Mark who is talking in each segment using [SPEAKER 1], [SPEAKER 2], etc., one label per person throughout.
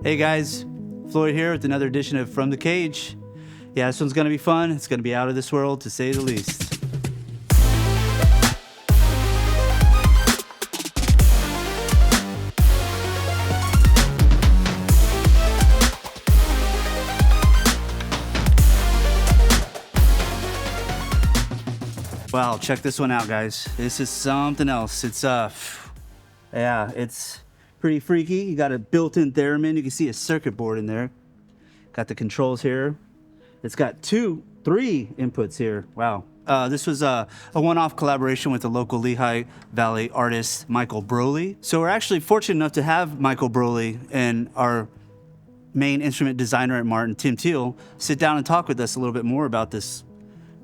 [SPEAKER 1] Hey guys, Floyd here with another edition of From the Cage. Yeah, this one's gonna be fun. It's gonna be out of this world, to say the least. Wow, check this one out, guys. This is something else. It's pretty freaky. You got a built-in theremin. You can see a circuit board in there. Got the controls here. It's got three inputs here. Wow. This was a one-off collaboration with the local Lehigh Valley artist, Michael Brolly. So we're actually fortunate enough to have Michael Brolly and our main instrument designer at Martin, Tim Teal, sit down and talk with us a little bit more about this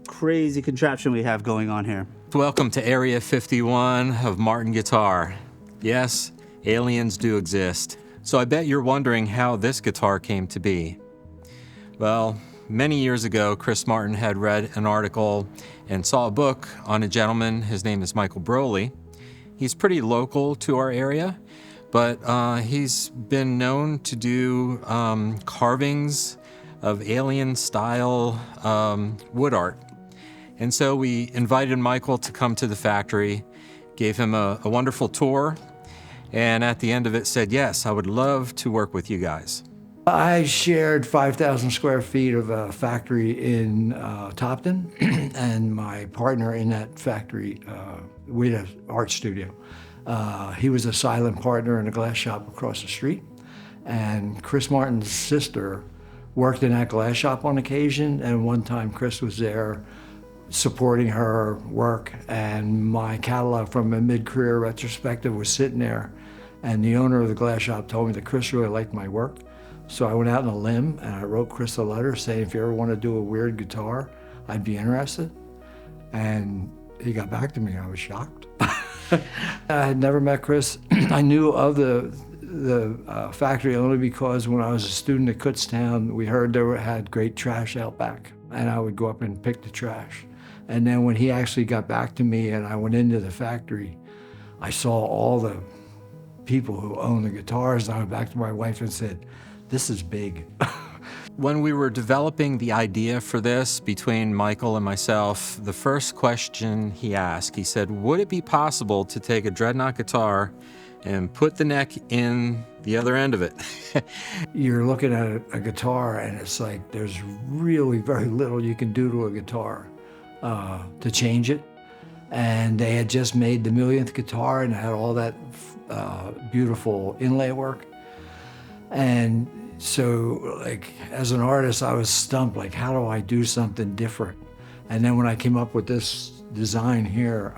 [SPEAKER 1] crazy contraption we have going on here.
[SPEAKER 2] Welcome to Area 51 of Martin Guitar. Yes, aliens do exist. So I bet you're wondering how this guitar came to be. Well, many years ago, Chris Martin had read an article and saw a book on a gentleman. His name is Michael Brolly. He's pretty local to our area, but he's been known to do carvings of alien-style wood art. And so we invited Michael to come to the factory, gave him a wonderful tour, and at the end of it said, yes, I would love to work with you guys.
[SPEAKER 3] I shared 5,000 square feet of a factory in Topton, and my partner in that factory, we had an art studio. He was a silent partner in a glass shop across the street, and Chris Martin's sister worked in that glass shop on occasion, and one time Chris was there supporting her work, and my catalog from a mid-career retrospective was sitting there, and the owner of the glass shop told me that Chris really liked my work. So I went out on a limb and I wrote Chris a letter saying, if you ever want to do a weird guitar, I'd be interested. And he got back to me. I was shocked. I had never met Chris. I knew of the factory only because when I was a student at Kutztown, we heard they had great trash out back, and I would go up and pick the trash. And then when he actually got back to me and I went into the factory, I saw all the people who own the guitars, and I went back to my wife and said, this is big.
[SPEAKER 2] When we were developing the idea for this between Michael and myself, the first question he asked, he said, would it be possible to take a dreadnought guitar and put the neck in the other end of it?
[SPEAKER 3] You're looking at a guitar and it's like there's really very little you can do to a guitar to change it. And they had just made the millionth guitar and had all that beautiful inlay work. And so, like, as an artist, I was stumped, like, how do I do something different? And then when I came up with this design here,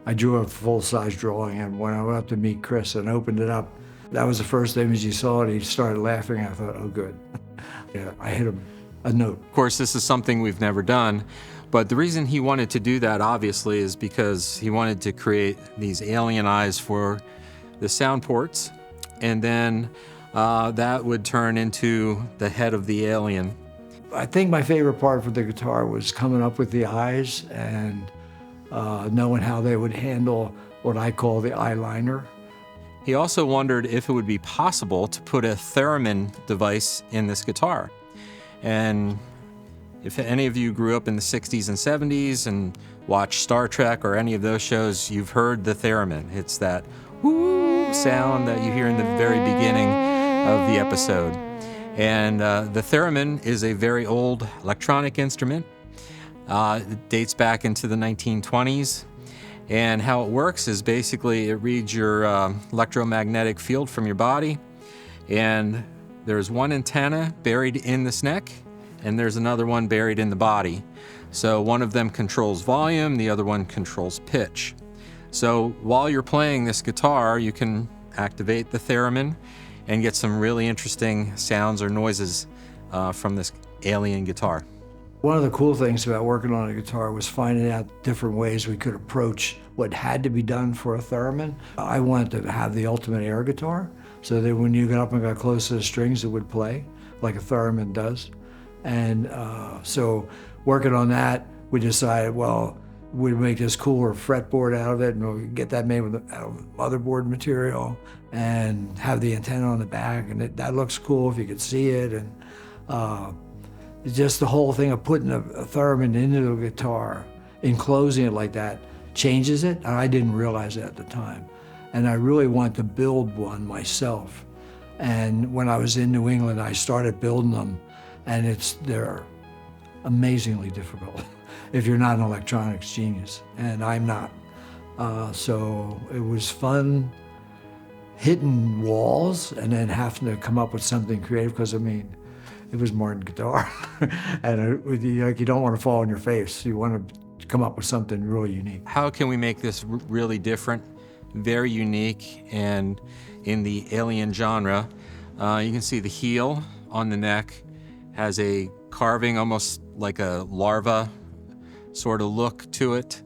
[SPEAKER 3] I drew a full-size drawing, and when I went up to meet Chris and opened it up, that was the first image you saw, and he started laughing. I thought, oh, good. Yeah, I hit a note.
[SPEAKER 2] Of course, this is something we've never done, but the reason he wanted to do that, obviously, is because he wanted to create these alien eyes for the sound ports, and then that would turn into the head of the alien.
[SPEAKER 3] I think my favorite part for the guitar was coming up with the eyes and knowing how they would handle what I call the eyeliner.
[SPEAKER 2] He also wondered if it would be possible to put a theremin device in this guitar. And if any of you grew up in the 60s and 70s and watched Star Trek or any of those shows, you've heard the theremin. It's that whoo sound that you hear in the very beginning of the episode. And the theremin is a very old electronic instrument. It dates back into the 1920s. And how it works is basically it reads your electromagnetic field from your body. And there's one antenna buried in this neck, and there's another one buried in the body. So one of them controls volume, the other one controls pitch. So while you're playing this guitar, you can activate the theremin and get some really interesting sounds or noises from this alien guitar.
[SPEAKER 3] One of the cool things about working on a guitar was finding out different ways we could approach what had to be done for a theremin. I wanted to have the ultimate air guitar, so that when you got up and got close to the strings, it would play like a theremin does. And so working on that, we decided, well, we'd make this cooler fretboard out of it, and we'd get that made out of motherboard material and have the antenna on the back, and that looks cool if you could see it. And just the whole thing of putting a theremin into the guitar, enclosing it like that, changes it, and I didn't realize it at the time. And I really wanted to build one myself. And when I was in New England, I started building them, and they're amazingly difficult if you're not an electronics genius, and I'm not. So it was fun hitting walls and then having to come up with something creative, because I mean, it was Martin guitar. And you don't want to fall on your face. You want to come up with something really unique.
[SPEAKER 2] How can we make this really different, very unique, and in the alien genre? You can see the heel on the neck has a carving, almost like a larva sort of look to it.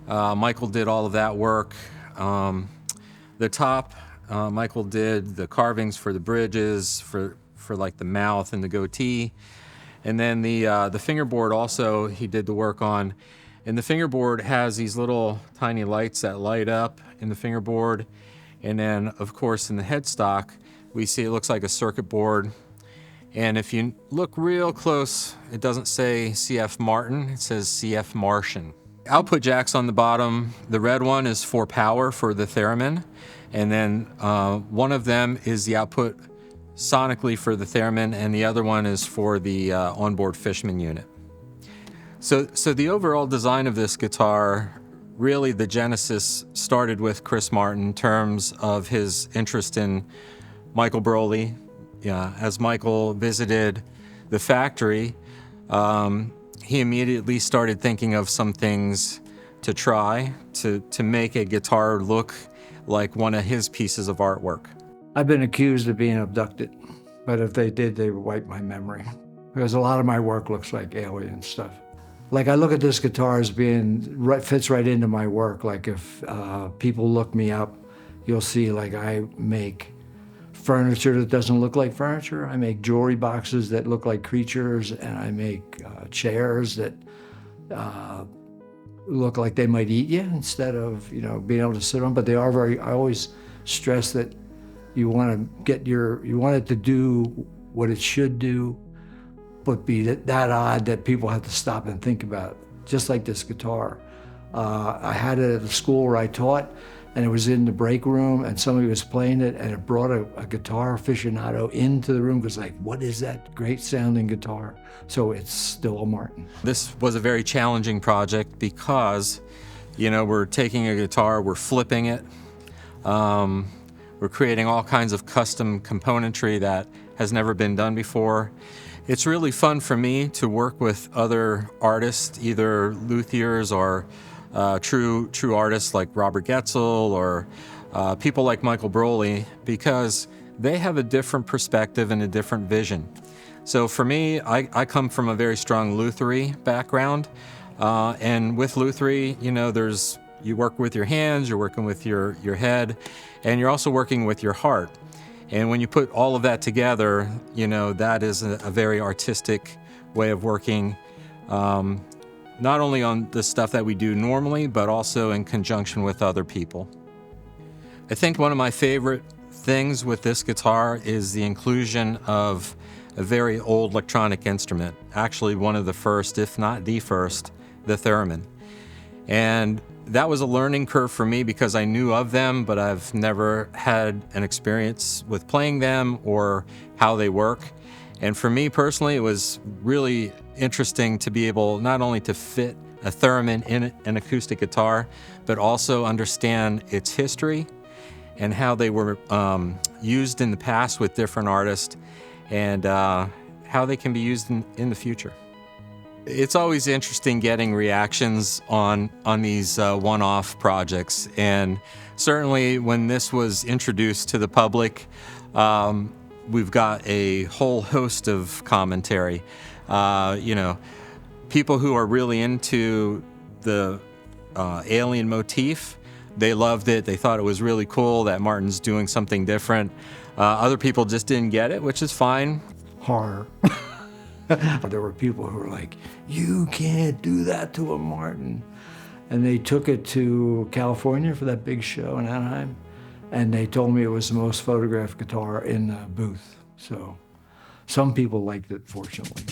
[SPEAKER 2] Michael did all of that work. The top, Michael did the carvings for the bridges, for like the mouth and the goatee. And then the fingerboard also, he did the work on. And the fingerboard has these little tiny lights that light up in the fingerboard. And then, of course, in the headstock, we see it looks like a circuit board. And if you look real close, it doesn't say CF Martin, it says CF Martian. Output jacks on the bottom. The red one is for power for the theremin. And then one of them is the output sonically for the theremin, and the other one is for the onboard Fishman unit. So the overall design of this guitar, really the genesis started with Chris Martin in terms of his interest in Michael Brolly. Yeah, as Michael visited the factory, he immediately started thinking of some things to try to make a guitar look like one of his pieces of artwork.
[SPEAKER 3] I've been accused of being abducted, but if they did, they would wipe my memory, because a lot of my work looks like alien stuff. Like, I look at this guitar as being, fits right into my work. Like, if people look me up, you'll see, like, I make furniture that doesn't look like furniture. I make jewelry boxes that look like creatures, and I make chairs that look like they might eat you instead of, being able to sit on. But they are I always stress that you want it to do what it should do, but be that odd that people have to stop and think about, just like this guitar. I had it at the school where I taught, and it was in the break room, and somebody was playing it, and it brought a guitar aficionado into the room, because like, what is that great sounding guitar? So it's still a Martin.
[SPEAKER 2] This was a very challenging project because, we're taking a guitar, we're flipping it, we're creating all kinds of custom componentry that has never been done before. It's really fun for me to work with other artists, either luthiers or true artists like Robert Getzel or people like Michael Brolly, because they have a different perspective and a different vision. So for me, I come from a very strong luthery background, and with luthery, you work with your hands, you're working with your head, and you're also working with your heart. And when you put all of that together, that is a very artistic way of working, not only on the stuff that we do normally, but also in conjunction with other people. I think one of my favorite things with this guitar is the inclusion of a very old electronic instrument, actually one of the first, if not the first, the theremin. And that was a learning curve for me because I knew of them, but I've never had an experience with playing them or how they work. And for me personally, it was really interesting to be able not only to fit a theremin in an acoustic guitar, but also understand its history and how they were used in the past with different artists, and how they can be used in the future. It's always interesting getting reactions on these one-off projects, and certainly when this was introduced to the public, we've got a whole host of commentary. People who are really into the alien motif, they loved it. They thought it was really cool that Martin's doing something different. Other people just didn't get it, which is fine.
[SPEAKER 3] Horror. There were people who were like, you can't do that to a Martin. and they took it to California for that big show in Anaheim, and they told me it was the most photographed guitar in the booth. So some people liked it, fortunately.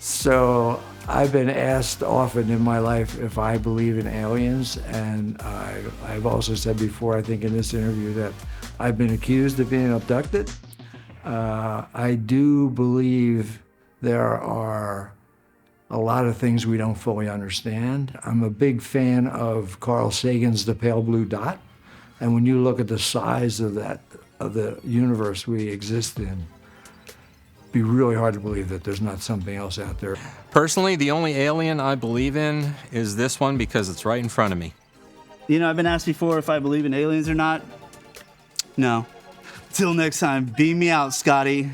[SPEAKER 3] So I've been asked often in my life if I believe in aliens, and I've also said before, I think in this interview, that I've been accused of being abducted. I do believe there are a lot of things we don't fully understand. I'm a big fan of Carl Sagan's The Pale Blue Dot, and when you look at the size of that, of the universe we exist in, be really hard to believe that there's not something else out there.
[SPEAKER 2] Personally, the only alien I believe in is this one because it's right in front of me.
[SPEAKER 1] You know, I've been asked before if I believe in aliens or not. No. Till next time, beam me out, Scotty.